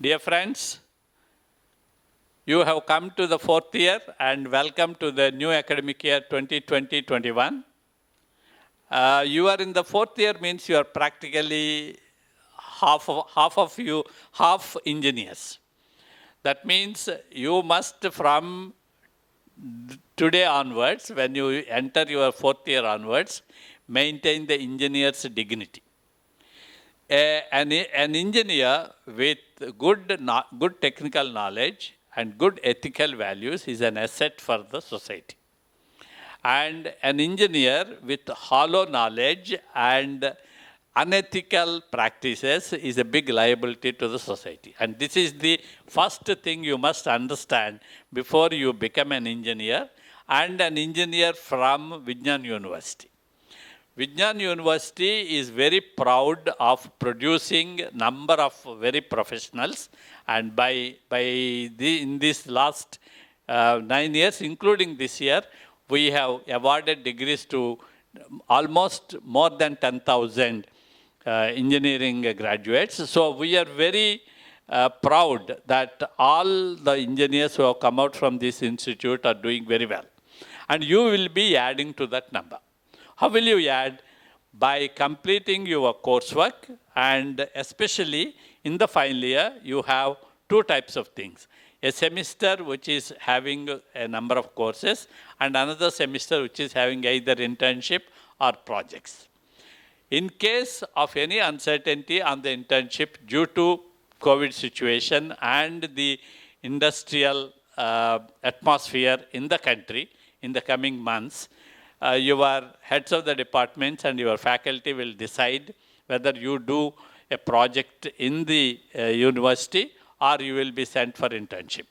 Dear friends, you have come to the fourth year and welcome to the new academic year 2020-21. You are in the fourth year means you are practically half engineers. That means you must from today onwards, when you enter your fourth year onwards, maintain the engineer's dignity. An engineer with good technical knowledge and good ethical values is an asset for the society. And an engineer with hollow knowledge and unethical practices is a big liability to the society. And this is the first thing you must understand before you become an engineer, and an engineer from Vijnan University. Vijnan University is very proud of producing number of very professionals, and in this last 9 years, including this year, we have awarded degrees to almost more than 10,000 engineering graduates. So we are very proud that all the engineers who have come out from this institute are doing very well. And you will be adding to that number. How will you add? By completing your coursework, and especially in the final year, you have two types of things. A semester which is having a number of courses, and another semester which is having either internship or projects. In case of any uncertainty on the internship due to COVID situation and the industrial atmosphere in the country in the coming months, your heads of the departments and your faculty will decide whether you do a project in the university or you will be sent for internship.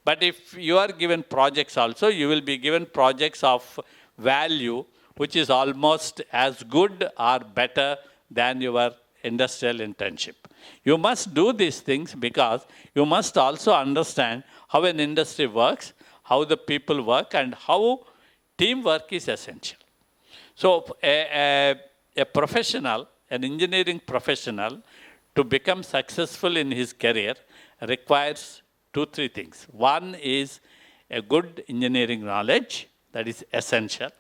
But if you are given projects also, you will be given projects of value which is almost as good or better than your industrial internship. You must do these things because you must also understand how an industry works, how the people work, and how teamwork is essential. So a professional, an engineering professional, to become successful in his career requires 2-3 things. One is a good engineering knowledge, that is essential.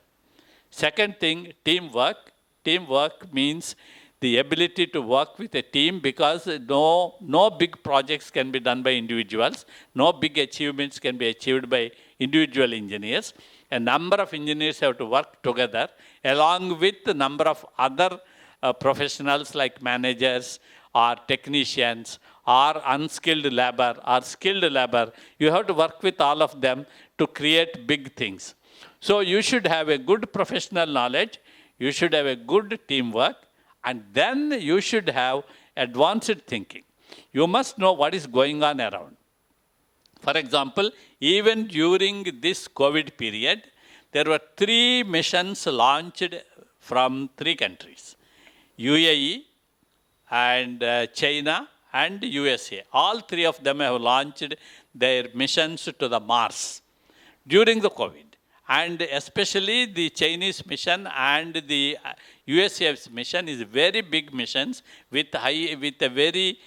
Second thing, teamwork. Teamwork means the ability to work with a team, because no big projects can be done by individuals. No big achievements can be achieved by individual engineers. A number of engineers have to work together along with a number of other professionals like managers or technicians or unskilled labor or skilled labor. You have to work with all of them to create big things. So you should have a good professional knowledge, you should have a good teamwork, and then you should have advanced thinking. You must know what is going on around. For example, even during this COVID period, there were 3 missions launched from 3 countries, UAE and China and USA. All 3 of them have launched their missions to the Mars during the COVID. And especially the Chinese mission and the USA's mission is very big missions with a very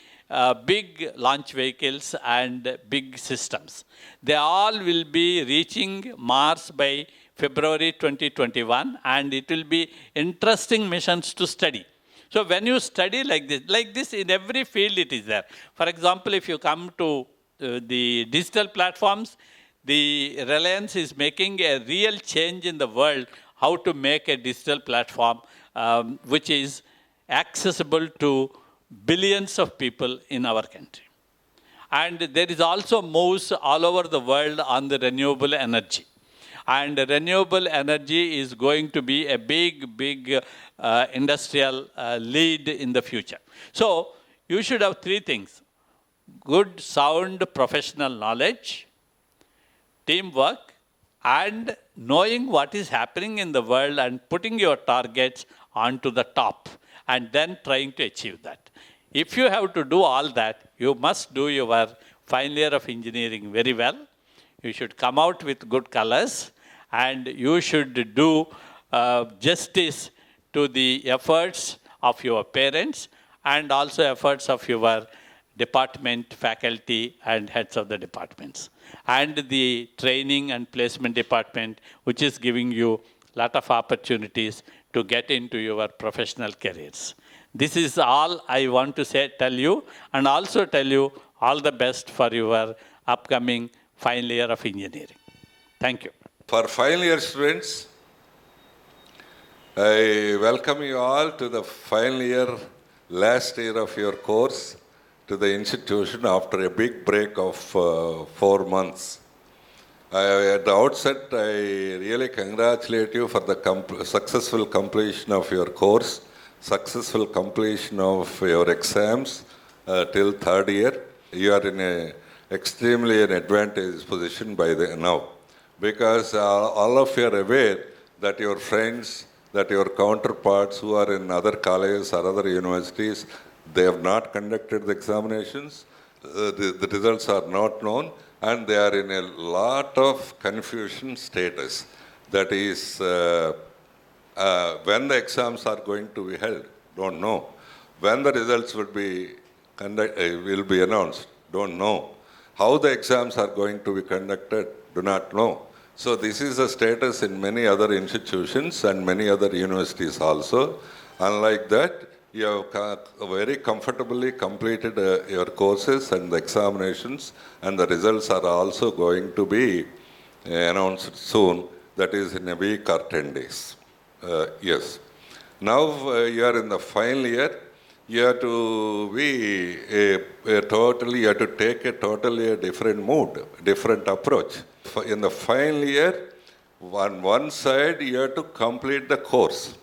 big launch vehicles and big systems. They all will be reaching Mars by February 2021, and it will be interesting missions to study. So when you study like this in every field it is there. For example, if you come to the digital platforms, the Reliance is making a real change in the world, how to make a digital platform which is accessible to billions of people in our country. And there is also moves all over the world on the renewable energy. And renewable energy is going to be a big industrial lead in the future. So you should have 3 things: good, sound professional knowledge, teamwork, and knowing what is happening in the world and putting your targets onto the top and then trying to achieve that. If you have to do all that, you must do your final year of engineering very well. You should come out with good colors, and you should do justice to the efforts of your parents and also efforts of your department, faculty, and heads of the departments. And the training and placement department, which is giving you a lot of opportunities to get into your professional careers. This is all I want to say, tell you, and also tell you all the best for your upcoming final year of engineering. Thank you. For final year students, I welcome you all to the final year, last year of your course, to the institution after a big break of 4 months. At the outset, I really congratulate you for the successful completion of your course, successful completion of your exams till third year. You are in a extremely an advantageous position by now, because all of you are aware that your friends, that your counterparts who are in other colleges or other universities, they have not conducted the examinations, the results are not known, and they are in a lot of confusion status. That is, when the exams are going to be held, don't know. When the results will be announced, don't know. How the exams are going to be conducted, do not know. So this is the status in many other institutions and many other universities also. Unlike that, you have very comfortably completed your courses and the examinations, and the results are also going to be announced soon, that is in a week or 10 days. Yes. Now you are in the final year. You have to be you have to take a totally different mood, different approach. In the final year, on one side, you have to complete the course.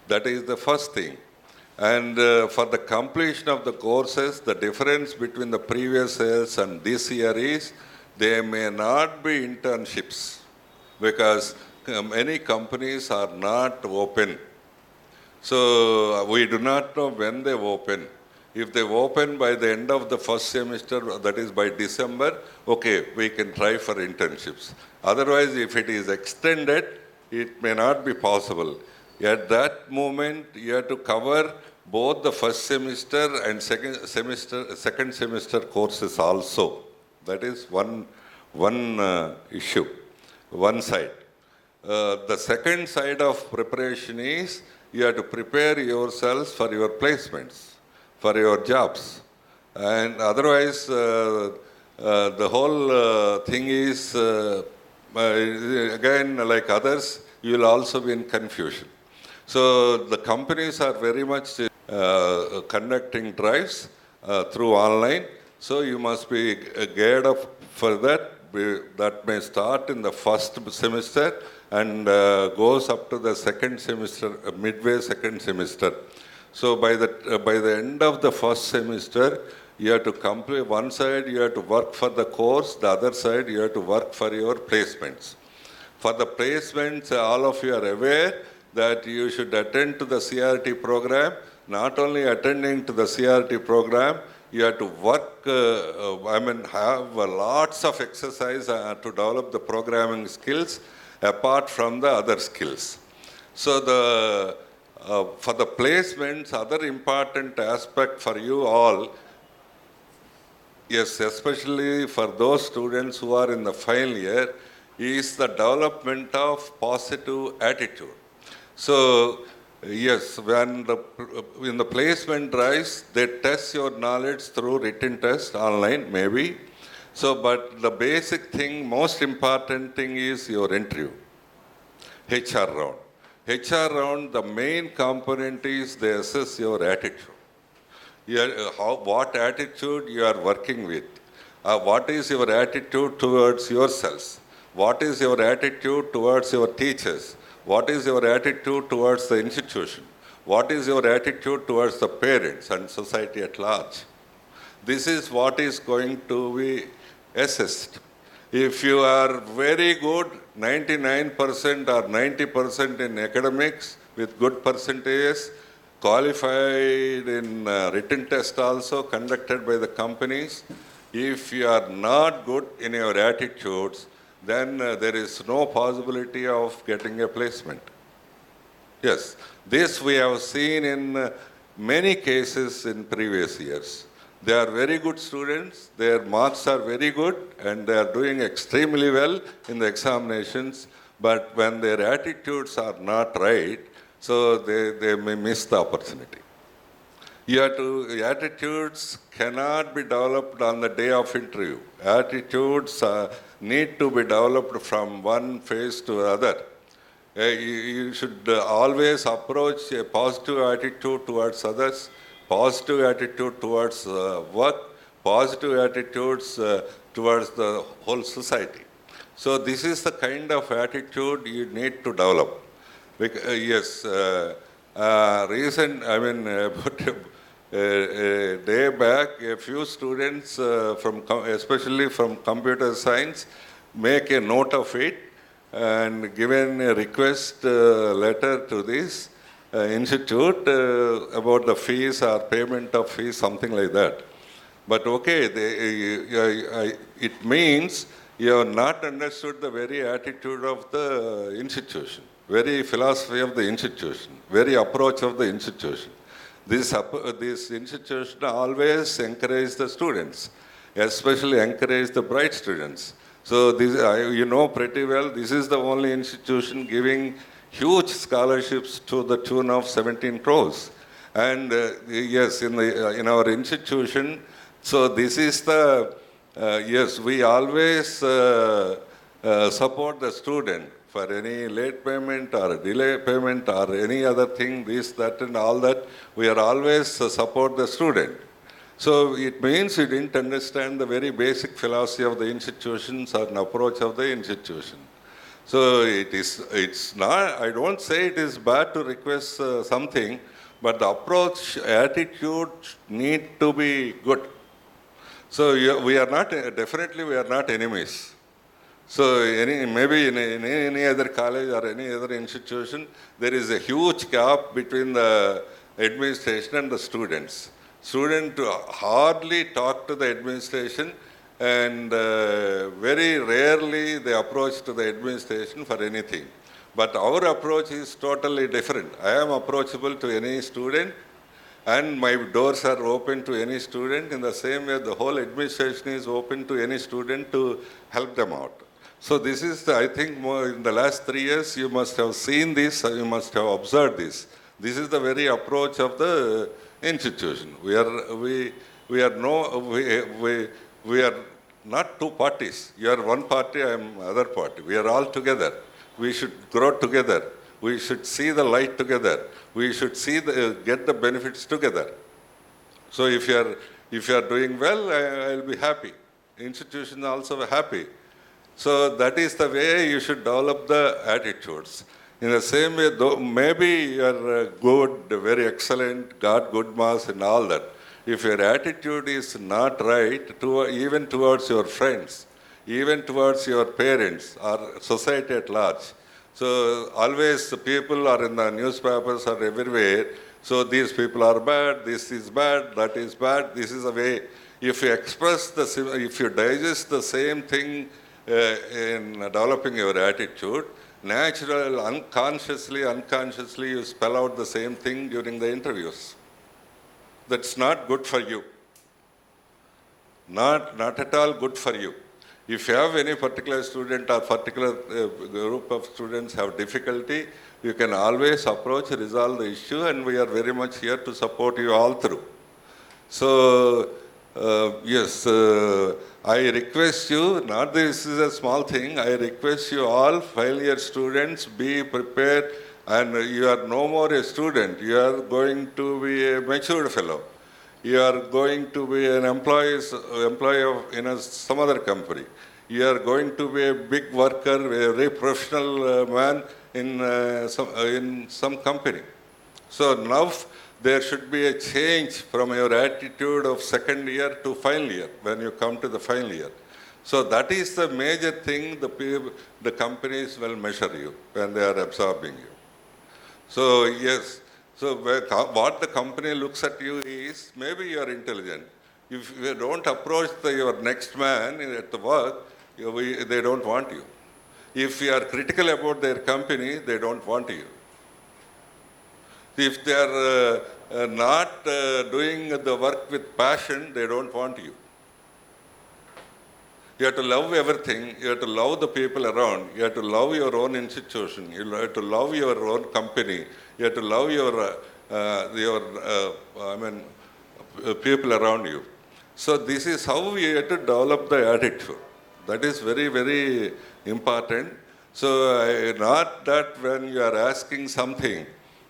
That is the first thing. And for the completion of the courses, the difference between the previous years and this year is there may not be internships, because many companies are not open. So we do not know when they open. If they open by the end of the first semester, that is by December, okay, we can try for internships. Otherwise, if it is extended, it may not be possible. At that moment, you have to cover both the first semester and second semester courses also. That is one issue, one side. The second side of preparation is you have to prepare yourselves for your placements, for your jobs. And otherwise, the whole thing is, again, like others, you will also be in confusion. So the companies are very much conducting drives through online. So you must be geared up for that. That may start in the first semester and goes up to the second semester, midway second semester. So by the end of the first semester, you have to complete one side, you have to work for the course, the other side, you have to work for your placements. For the placements, all of you are aware that you should attend to the CRT program. Not only attending to the CRT program, you have to work, have lots of exercise to develop the programming skills apart from the other skills. So for the placements, other important aspect for you all, yes, especially for those students who are in the final year, is the development of positive attitude. So, yes, when in the placement drives, they test your knowledge through written test online, maybe. So, but the basic thing, most important thing is your interview, HR round. HR round, the main component is they assess your attitude. What attitude you are working with. What is your attitude towards yourselves? What is your attitude towards your teachers? What is your attitude towards the institution? What is your attitude towards the parents and society at large? This is what is going to be assessed. If you are very good, 99% or 90% in academics with good percentages, qualified in written test also conducted by the companies, if you are not good in your attitudes, then there is no possibility of getting a placement. Yes, this we have seen in many cases in previous years. They are very good students, their marks are very good, and they are doing extremely well in the examinations, but when their attitudes are not right, so they may miss the opportunity. Attitudes cannot be developed on the day of interview. Attitudes need to be developed from one phase to another. You should always approach a positive attitude towards others, positive attitude towards work, positive attitudes towards the whole society. So this is the kind of attitude you need to develop. Yes, about a day back, a few students especially from computer science, make a note of it and given a request letter to this institute about the fees or payment of fees, something like that. But okay, it means you have not understood the very attitude of the institution, very philosophy of the institution, very approach of the institution. This institution always encourages the students, especially encourage the bright students. So this, you know pretty well, this is the only institution giving huge scholarships to the tune of 17 crores. And yes, in our institution, so this is the, yes, we always support the student for any late payment or delay payment or any other thing, this, that and all that, we are always support the student. So it means you didn't understand the very basic philosophy of the institutions or an approach of the institution. So it's not, I don't say it is bad to request something, but the approach, attitude need to be good. So we are not, definitely we are not enemies. So maybe in any other college or any other institution, there is a huge gap between the administration and the students. Students hardly talk to the administration and very rarely they approach to the administration for anything. But our approach is totally different. I am approachable to any student and my doors are open to any student. In the same way, the whole administration is open to any student to help them out. So this is, I think, in the last 3 years, you must have seen this, you must have observed this. This is the very approach of the institution. We are not two parties. You are one party, I am other party. We are all together. We should grow together. We should see the light together. We should get the benefits together. So if you are doing well, I will be happy. Institution also happy. So that is the way you should develop the attitudes. In the same way, though maybe you are good, very excellent, got good marks and all that. If your attitude is not right, even towards your friends, even towards your parents or society at large. So always the people are in the newspapers or everywhere. So these people are bad, this is bad, that is bad, this is the way. If you digest the same thing in developing your attitude, unconsciously, you spell out the same thing during the interviews. That's not good for you. Not at all good for you. If you have any particular student or particular group of students have difficulty, you can always approach, resolve the issue, and we are very much here to support you all through. So, yes, I request you, not this is a small thing, I request you all, final year students, be prepared, and you are no more a student, you are going to be a matured fellow. You are going to be an employee in some other company. You are going to be a big worker, a very professional man in some company. So now there should be a change from your attitude of second year to final year when you come to the final year. So that is the major thing the companies will measure you when they are absorbing you. So yes, so what the company looks at you is maybe you are intelligent. If you don't approach your next man at the work, they don't want you. If you are critical about their company, they don't want you. If they are not doing the work with passion, they don't want you. You have to love everything. You have to love the people around. You have to love your own institution. You have to love your own company. You have to love people around you. So this is how we have to develop the attitude. That is very, very important. So not that when you are asking something,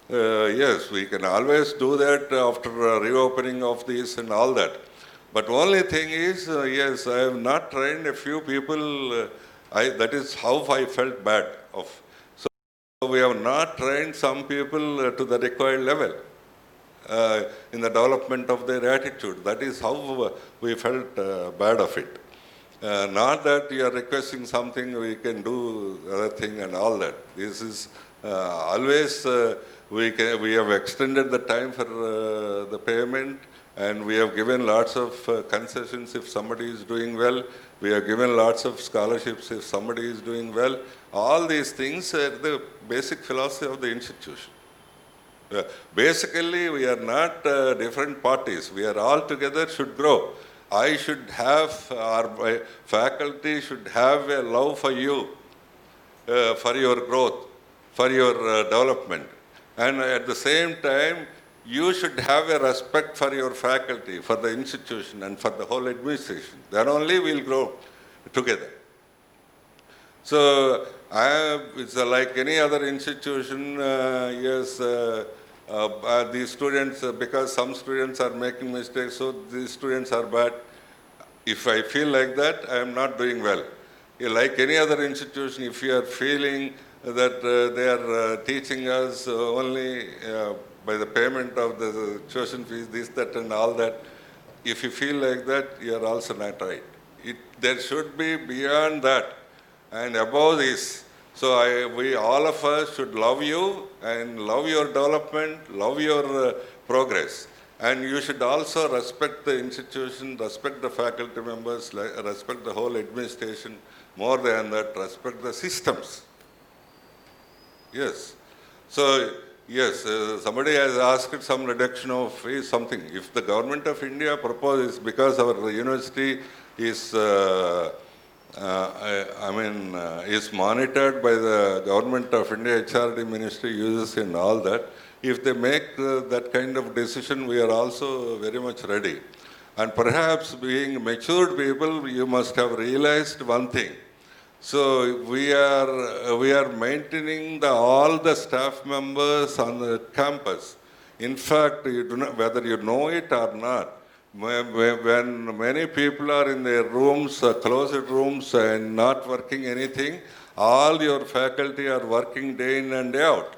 yes, we can always do that after reopening of this and all that. But only thing is, yes, I have not trained a few people. That is how I felt bad of. So we have not trained some people to the required level in the development of their attitude. That is how we felt bad of it. Not that you are requesting something, we can do other thing and all that. This is always, we have extended the time for the payment, and we have given lots of concessions if somebody is doing well. We have given lots of scholarships if somebody is doing well. All these things are the basic philosophy of the institution. Basically, we are not different parties. We are all together should grow. I should have, our faculty should have a love for you, for your growth, for your development. And at the same time, you should have a respect for your faculty, for the institution, and for the whole administration. Then only we'll grow together. So, it's like any other institution, yes, these students, because some students are making mistakes, so these students are bad. If I feel like that, I am not doing well. Like any other institution, if you are feeling that they are teaching us only by the payment of the tuition fees, this, that, and all that, if you feel like that, you are also not right. There should be beyond that and above this. So we all of us should love you and love your development, love your progress. And you should also respect the institution, respect the faculty members, respect the whole administration. More than that, respect the systems. Yes. So, yes, somebody has asked some reduction of fees, something. If the government of India proposes, because our university is is monitored by the government of India, HRD ministry uses and all that. If they make that kind of decision, we are also very much ready. And perhaps being matured people, you must have realized one thing. So we are maintaining all the staff members on the campus. In fact, you do not, whether you know it or not, when many people are in their rooms, closed rooms, and not working anything, all your faculty are working day in and day out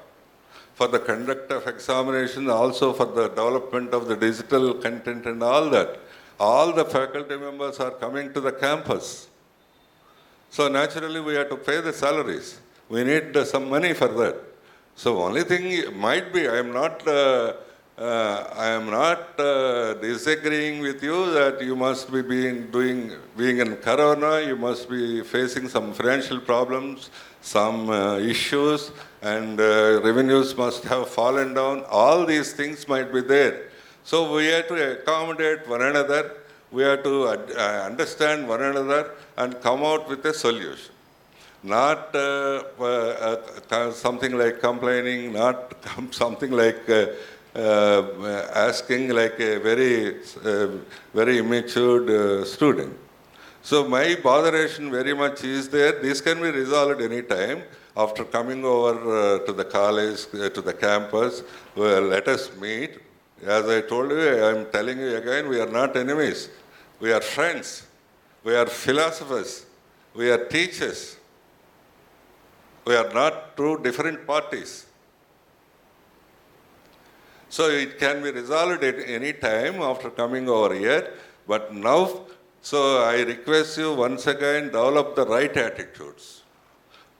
for the conduct of examinations, also for the development of the digital content and all that. All the faculty members are coming to the campus. So naturally we have to pay the salaries. We need some money for that. So only thing might be, I am not disagreeing with you that you must be being in Corona, you must be facing some financial problems, some issues, and revenues must have fallen down. All these things might be there. So we have to accommodate one another. We have to understand one another and come out with a solution. Not something like complaining, not something like asking like a very immature student. So my botheration very much is there. This can be resolved any time after coming over to the college, to the campus. Well, let us meet. As I told you, I am telling you again, we are not enemies. We are friends. We are philosophers. We are teachers. We are not two different parties. So it can be resolved at any time after coming over here. But now, so I request you once again, develop the right attitudes.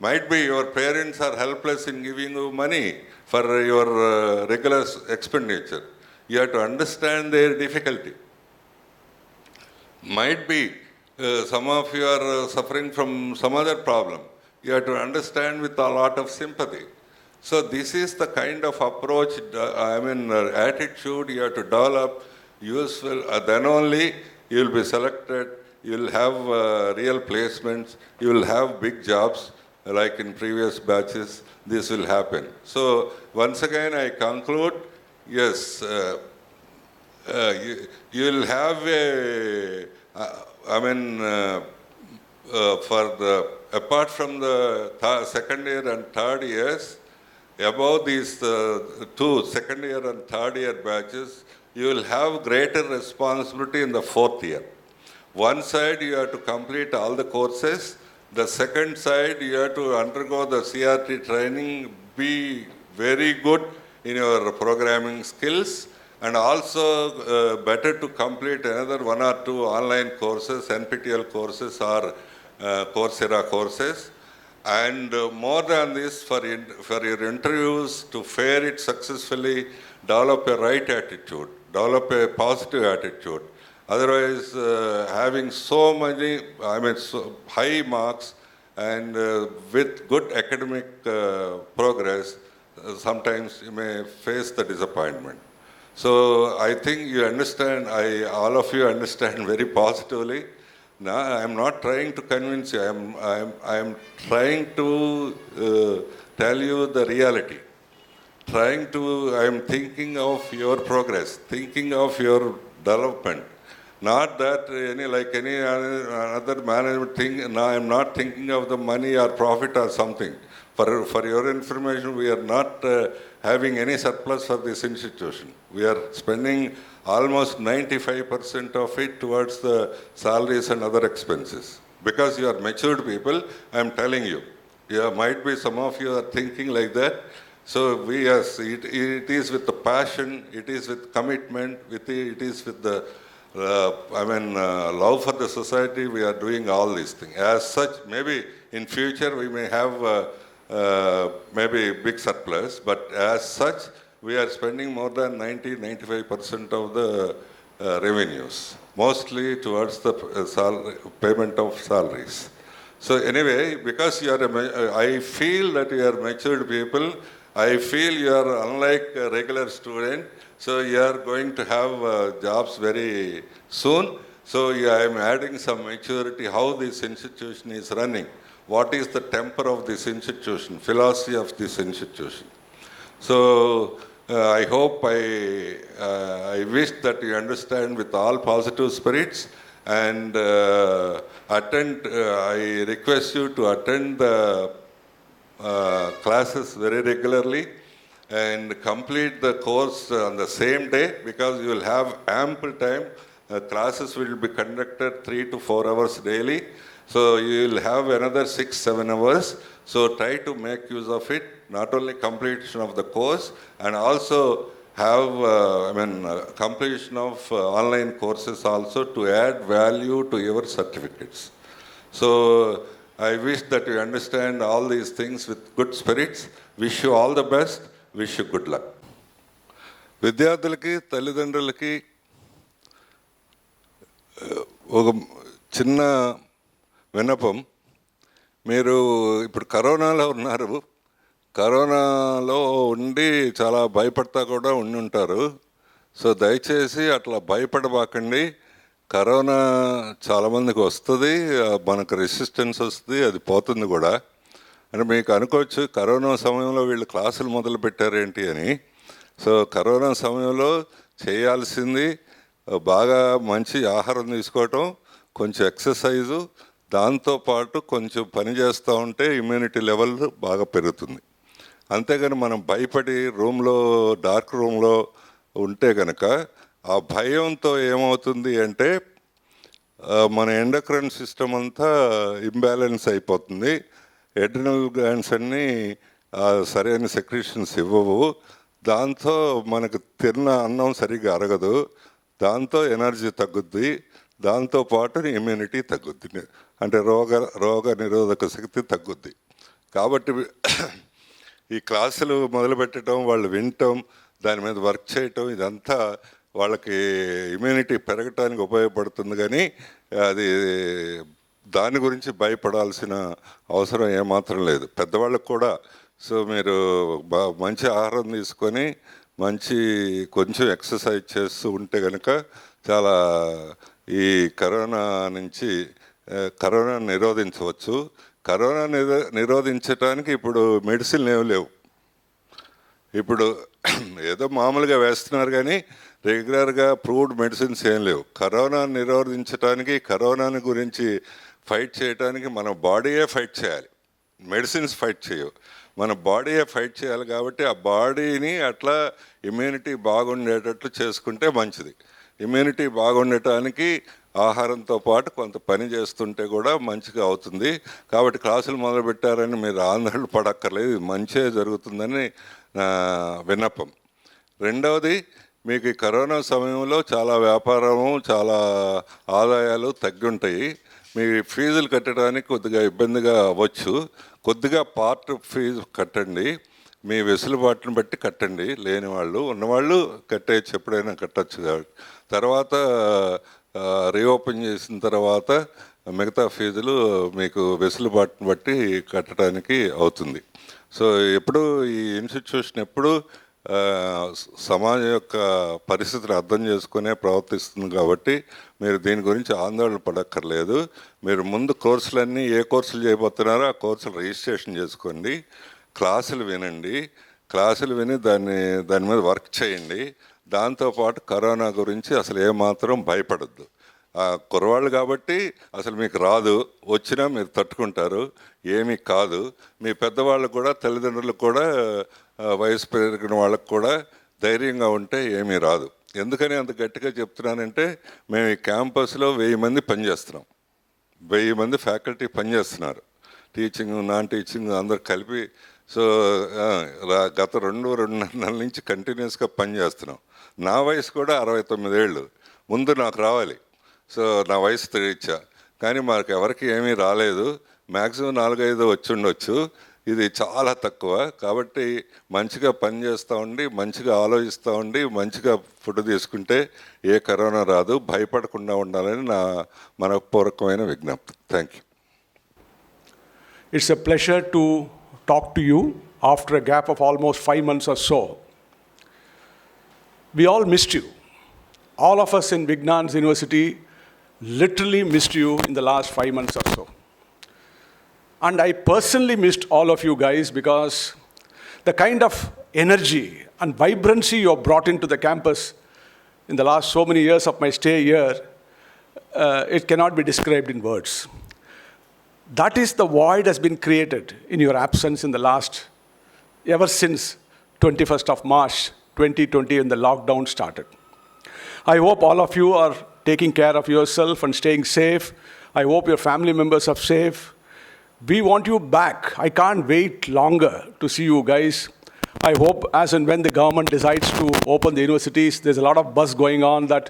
Might be your parents are helpless in giving you money for your regular expenditure. You have to understand their difficulty. Might be some of you are suffering from some other problem. You have to understand with a lot of sympathy. So this is the kind of approach, attitude you have to develop, useful, then only you will be selected, you will have real placements, you will have big jobs like in previous batches, this will happen. So once again I conclude, yes, you will have a, apart from the second year and third years, above these two second year and third year batches, you will have greater responsibility in the fourth year. One side you have to complete all the courses, the second side you have to undergo the CRT training, be very good in your programming skills, and also better to complete another one or two online courses, NPTEL courses or Coursera courses. And more than this, for your interviews, to fare it successfully, develop a right attitude, develop a positive attitude. Otherwise, having so many, so high marks and with good academic progress, sometimes you may face the disappointment. So I think you understand, all of you understand very positively. Now, I am not trying to convince you. I am trying to tell you the reality. I am thinking of your progress, thinking of your development. Not that any other management thing. Now, I am not thinking of the money or profit or something. For your information, we are not having any surplus for this institution. We are spending almost 95% of it towards the salaries and other expenses. Because you are matured people, I am telling you. Might be some of you are thinking like that. So it is with the passion, it is with commitment, it is with the love for the society, we are doing all these things. As such, maybe in future we may have maybe big surplus, but as such, we are spending more than 90-95% of the revenues, mostly towards the payment of salaries. So anyway, because I feel that you are matured people, I feel you are unlike a regular student, so you are going to have jobs very soon. So I am adding some maturity, how this institution is running. What is the temper of this institution, philosophy of this institution. So I hope I wish that you understand with all positive spirits and I request you to attend the classes very regularly and complete the course on the same day because you will have ample time. Classes will be conducted 3 to 4 hours daily. So you will have another 6-7 hours. So try to make use of it, not only completion of the course and also have completion of online courses also to add value to your certificates. So I wish that you understand all these things with good spirits. Wish you all the best. Wish you good luck. విద్యార్థులకి తల్లిదండ్రులకి ఒక చిన్న విన్నపం, మీరు ఇప్పుడు కరోనాలో ఉన్నారు, కరోనాలో ఉండి చాలా భయపడతా కూడా ఉండి ఉంటారు. సో దయచేసి అట్లా భయపడబాకండి. కరోనా చాలామందికి వస్తుంది, మనకు రెసిస్టెన్స్ వస్తుంది, అది పోతుంది కూడా. అంటే మీకు అనుకోవచ్చు కరోనా సమయంలో వీళ్ళు క్లాసులు మొదలు పెట్టారేంటి అని. సో కరోనా సమయంలో చేయాల్సింది బాగా మంచి ఆహారం తీసుకోవటం, కొంచెం ఎక్సర్సైజు, దాంతోపాటు కొంచెం పని చేస్తూ ఉంటే ఇమ్యూనిటీ లెవెల్ బాగా పెరుగుతుంది. అంతేగాని మనం భయపడి డార్క్ రూమ్లో ఉంటే కనుక ఆ భయంతో ఏమవుతుంది అంటే మన ఎండోక్రైన్ సిస్టమ్ అంతా ఇంబ్యాలెన్స్ అయిపోతుంది. ఎడ్రినల్ గ్లాండ్స్ అన్నీ సరైన సెక్రీషన్స్ ఇవ్వవు. దాంతో మనకు తిన్న అన్నం సరిగ్గా అరగదు, దాంతో ఎనర్జీ తగ్గుద్ది, దాంతోపాటు ఇమ్యూనిటీ తగ్గుద్ది, అంటే రోగ నిరోధక శక్తి తగ్గుద్ది. కాబట్టి ఈ క్లాసులు మొదలుపెట్టడం, వాళ్ళు వినటం, దాని మీద వర్క్ చేయటం, ఇదంతా వాళ్ళకి ఇమ్యూనిటీ పెరగటానికి ఉపయోగపడుతుంది. కానీ అది దాని గురించి భయపడాల్సిన అవసరం ఏమాత్రం లేదు. పెద్దవాళ్ళకు కూడా సో మీరు మంచి ఆహారం తీసుకొని మంచి కొంచెం ఎక్సర్సైజ్ చేస్తూ ఉంటే కనుక చాలా ఈ కరోనా నుంచి కరోనా నిరోధించవచ్చు. కరోనా నిరోధించడానికి ఇప్పుడు మెడిసిన్లు ఏమి లేవు. ఇప్పుడు ఏదో మామూలుగా వేస్తున్నారు కానీ రెగ్యులర్గా ప్రూవ్డ్ మెడిసిన్స్ ఏం లేవు. కరోనా నిరోధించడానికి, కరోనాని గురించి ఫైట్ చేయడానికి మన బాడీయే ఫైట్ చేయాలి. మెడిసిన్స్ ఫైట్ చేయవు, మన బాడీయే ఫైట్ చేయాలి. కాబట్టి ఆ బాడీని అట్లా ఇమ్యూనిటీ బాగుండేటట్లు చేసుకుంటే మంచిది. ఇమ్యూనిటీ బాగుండటానికి ఆహారంతో పాటు కొంత పని చేస్తుంటే కూడా మంచిగా అవుతుంది. కాబట్టి క్లాసులు మొదలుపెట్టారని మీరు ఆందోళన పడక్కర్లేదు, ఇది మంచిగా జరుగుతుందని నా విన్నపం. రెండవది, మీకు ఈ కరోనా సమయంలో చాలా వ్యాపారము, చాలా ఆదాయాలు తగ్గి ఉంటాయి. మీ ఫీజులు కట్టడానికి కొద్దిగా ఇబ్బందిగా అవ్వచ్చు. కొద్దిగా పార్ట్ ఫీజు కట్టండి, మీ వెసులుబాటును బట్టి కట్టండి. లేని వాళ్ళు, ఉన్నవాళ్ళు కట్టేయచ్చు, ఎప్పుడైనా కట్టచ్చు. కాబట్టి తర్వాత రీఓపెన్ చేసిన తర్వాత మిగతా ఫీజులు మీకు వెసులుబాటును బట్టి కట్టడానికి అవుతుంది. సో ఎప్పుడు ఈ ఇన్స్టిట్యూషన్ ఎప్పుడు సమాజం యొక్క పరిస్థితిని అర్థం చేసుకునే ప్రవర్తిస్తుంది. కాబట్టి మీరు దీని గురించి ఆందోళన పడక్కర్లేదు. మీరు ముందు కోర్సులన్నీ ఏ కోర్సులు చేయబోతున్నారో ఆ కోర్సులు రిజిస్ట్రేషన్ చేసుకోండి, క్లాసులు వినండి, క్లాసులు విని దాని మీద వర్క్ చేయండి. దాంతోపాటు కరోనా గురించి అసలు ఏమాత్రం భయపడద్దు. కుర్రవాళ్ళు కాబట్టి అసలు మీకు రాదు, వచ్చినా మీరు తట్టుకుంటారు, ఏమీ కాదు. మీ పెద్దవాళ్ళు కూడా, తల్లిదండ్రులకు కూడా, వయసు పెరిగిన వాళ్ళకు కూడా ధైర్యంగా ఉంటే ఏమీ రాదు. ఎందుకని అంత గట్టిగా చెప్తున్నానంటే, మేము ఈ క్యాంపస్లో 1000 మంది పనిచేస్తున్నాం. 1000 మంది ఫ్యాకల్టీ పనిచేస్తున్నారు, టీచింగ్, నాన్ టీచింగ్ అందరు కలిపి. సో గత 2-2.5 నెలల నుంచి కంటిన్యూస్గా పనిచేస్తున్నాం. నా వయసు కూడా 69 ఏళ్ళు. ముందు నాకు రావాలి, సో నా వయసు తెలియచ్చా, కానీ మాకు ఎవరికి ఏమీ రాలేదు. మ్యాక్సిమం 4-5 వచ్చి ఉండొచ్చు, ఇది చాలా తక్కువ. కాబట్టి మంచిగా పని చేస్తూ ఉండి, మంచిగా ఆలోచిస్తూ ఉండి, మంచిగా ఫుడ్ తీసుకుంటే ఏ కరోనా రాదు. భయపడకుండా ఉండాలని నా మనపూర్వకమైన విజ్ఞప్తి. Thank you. It's a pleasure to talk to you after a gap of almost 5 months or so. We all missed you. All of us in Vignan's University literally missed you in the last 5 months or so. And I personally missed all of you guys, because the kind of energy and vibrancy you have brought into the campus in the last so many years of my stay here, it cannot be described in words. That is the void has been created in your absence in the last, ever since 21st of March 2020 when the lockdown started. I hope all of you are taking care of yourself and staying safe. I hope your family members are safe. We want you back. I can't wait longer to see you guys. I hope as and when the government decides to open the universities, there's a lot of buzz going on that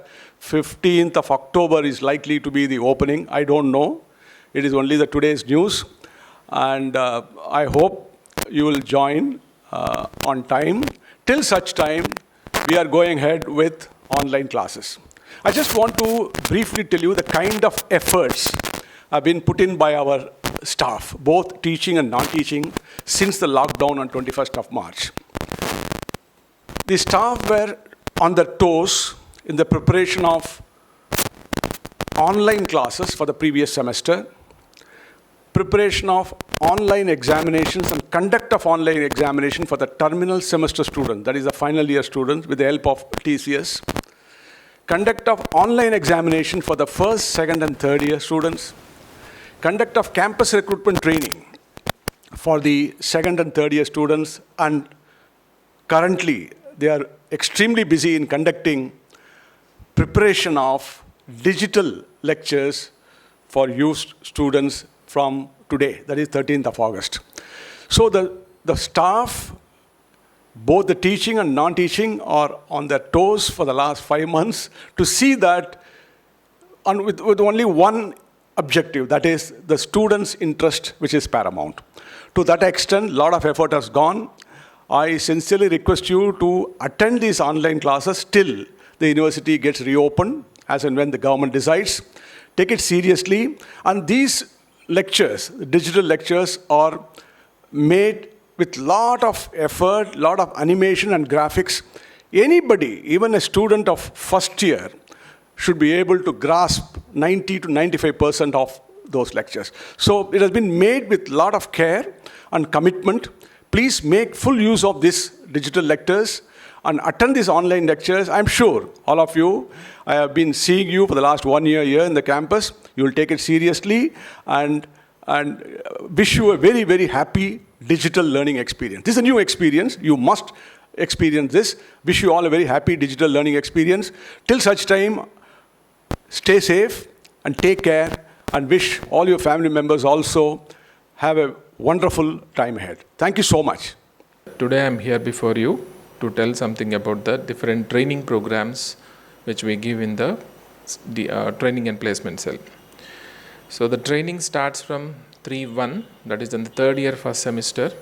15th of October is likely to be the opening. I don't know. It is only the today's news. And I hope you will join on time. Till such time, we are going ahead with online classes. I just want to briefly tell you the kind of efforts have been put in by our staff, both teaching and non-teaching, since the lockdown on 21st of March. The staff were on their toes in the preparation of online classes for the previous semester, preparation of online examinations and conduct of online examination for the terminal semester students, that is the final year students, with the help of TCS, conduct of online examination for the first, second and third year students, conduct of campus recruitment training for the second and third year students, and currently they are extremely busy in conducting preparation of digital lectures for you students from today, that is 13th of August. So the staff, both the teaching and non-teaching, are on their toes for the last 5 months to see that, and with only one objective, that is the students' interest, which is paramount. To that extent, a lot of effort has gone. I sincerely request you to attend these online classes till the university gets reopened, as and when the government decides. Take it seriously. And these lectures, digital lectures, are made with lot of effort, lot of animation and graphics. Anybody, even a student of first year, should be able to grasp 90 to 95% of those lectures. So it has been made with lot of care and commitment. Please make full use of these digital lectures and attend these online lectures. I'm sure all of you, I have been seeing you for the last 1 year here in the campus. You will take it seriously and wish you a very, very happy digital learning experience. This is a new experience. You must experience this. Wish you all a very happy digital learning experience. Till such time, stay safe and take care, and wish all your family members also have a wonderful time ahead. Thank you so much. Today I'm here before you to tell something about the different training programs which we give in the training and placement cell. So the training starts from 3-1, that is in the third year first semester,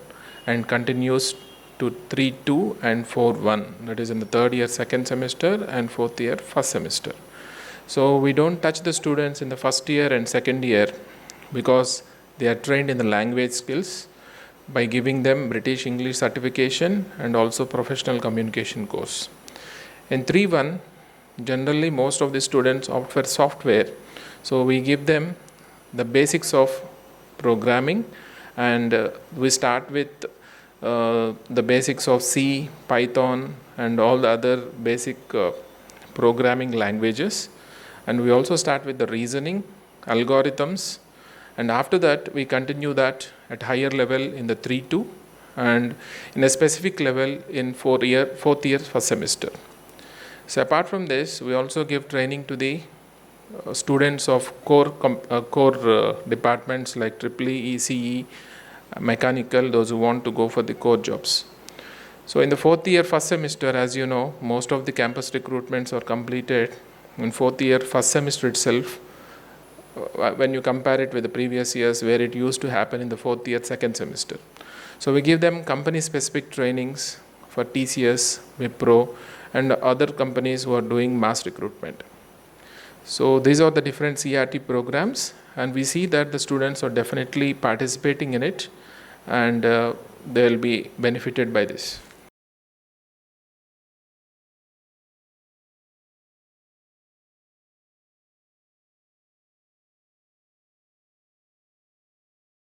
and continues to 3-2 and 4-1, that is in the third year second semester and fourth year first semester. So we don't touch the students in the first year and second year because they are trained in the language skills by giving them British English certification and also professional communication course. In 3-1, generally most of the students opt for software. So we give them the basics of programming, and we start with the basics of C, Python and all the other basic programming languages. And we also start with the reasoning, algorithms, and after that we continue that at higher level in the 3-2 and in a specific level in fourth year first semester. So apart from this, we also give training to the students of core departments like EEE, ECE, mechanical, those who want to go for the core jobs. So in the fourth year first semester, as you know, most of the campus recruitments are completed in fourth year first semester itself, when you compare it with the previous years where it used to happen in the fourth year second semester. So we give them company specific trainings for TCS, Wipro and other companies who are doing mass recruitment. So these are the different CRT programs, and we see that the students are definitely participating in it, and they will be benefited by this.